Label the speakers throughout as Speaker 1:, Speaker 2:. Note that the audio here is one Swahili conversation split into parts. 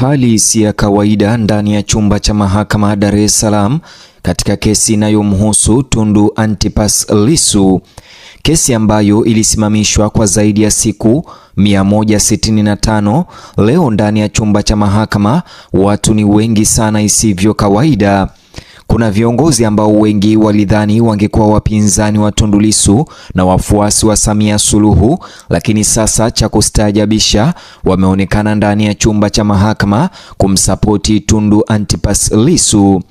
Speaker 1: Hali si ya kawaida ndani ya chumba cha mahakama Dar es Salaam katika kesi inayomhusu Tundu Antipas Lissu. Kesi ambayo ilisimamishwa kwa zaidi ya siku 165 leo ndani ya chumba cha mahakama. Watu ni wengi sana isivyo kawaida. Kuna viongozi ambao wengi walidhani wangekuwa wapinzani wa Tundu Lissu na wafuasi wa Samia Suluhu, lakini sasa cha kustaajabisha wameonekana ndani ya chumba cha mahakama kumsapoti Tundu Antipas Lissu.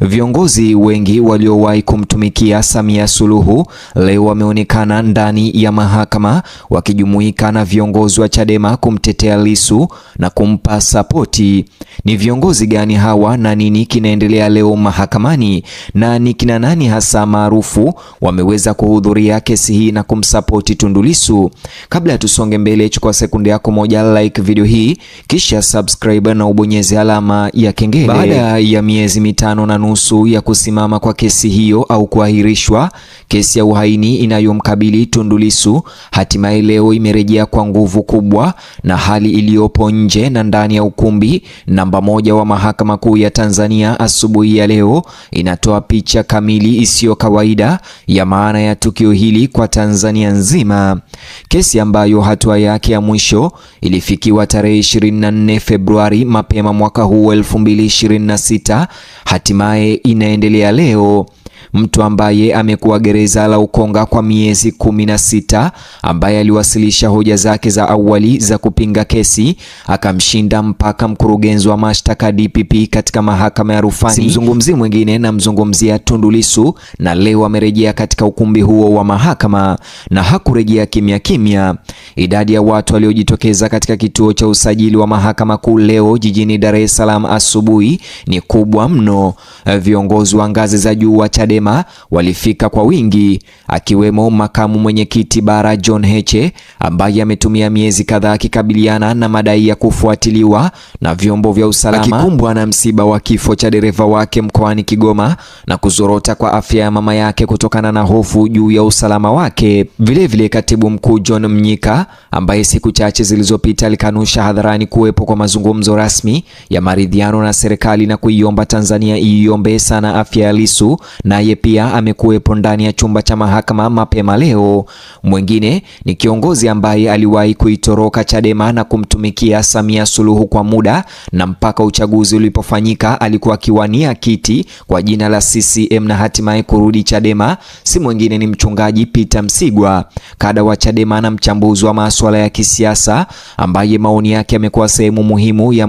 Speaker 1: Viongozi wengi waliowahi kumtumikia Samia Suluhu leo wameonekana ndani ya mahakama wakijumuika na viongozi wa Chadema kumtetea Lissu na kumpa sapoti. Ni viongozi gani hawa na nini kinaendelea leo mahakamani, na ni kina nani hasa maarufu wameweza kuhudhuria kesi hii na kumsapoti Tundu Lissu? Kabla ya tusonge mbele, chukua sekunde yako moja, like video hii kisha subscribe na ubonyeze alama ya kengele. Baada ya miezi mitano na nusu ya kusimama kwa kesi hiyo au kuahirishwa, kesi ya uhaini inayomkabili Tundu Lissu hatimaye leo imerejea kwa nguvu kubwa, na hali iliyopo nje na ndani ya ukumbi namba 1 wa Mahakama Kuu ya Tanzania asubuhi ya leo inatoa picha kamili isiyo kawaida ya maana ya tukio hili kwa Tanzania nzima. Kesi ambayo hatua yake ya mwisho ilifikiwa tarehe 24 Februari mapema mwaka huu 2026 hatimaye inaendelea leo. Mtu ambaye amekuwa gereza la Ukonga kwa miezi 16, ambaye aliwasilisha hoja zake za awali za kupinga kesi, akamshinda mpaka mkurugenzi wa mashtaka DPP katika mahakama ya rufani. Simzungumzi mwingine na mzungumzia Tundu Lissu, na leo amerejea katika ukumbi huo wa mahakama, na hakurejea kimya kimya. Idadi ya watu waliojitokeza katika kituo cha usajili wa Mahakama Kuu leo jijini Dar es Salaam asubuhi ni kubwa mno. Viongozi wa ngazi za juu wa Chadema walifika kwa wingi, akiwemo makamu mwenyekiti bara John Heche ambaye ametumia miezi kadhaa akikabiliana na madai ya kufuatiliwa na vyombo vya usalama, akikumbwa na msiba wa kifo cha dereva wake mkoani Kigoma na kuzorota kwa afya ya mama yake kutokana na hofu juu ya usalama wake. Vilevile katibu mkuu John Mnyika ambaye siku chache zilizopita alikanusha hadharani kuwepo kwa mazungumzo rasmi ya maridhiano na serikali na kuiomba Tanzania iombe sana afya ya Lissu, naye pia amekuwepo ndani ya chumba cha mahakama mapema leo. Mwingine ni kiongozi ambaye aliwahi kuitoroka Chadema na kumtumikia Samia Suluhu kwa muda, na mpaka uchaguzi ulipofanyika alikuwa akiwania kiti kwa jina la CCM na hatimaye kurudi Chadema. Si mwingine ni mchungaji Peter Msigwa, kada wa Chadema na mchambuzi wa masuala ya kisiasa, ambaye maoni yake yamekuwa sehemu muhimu ya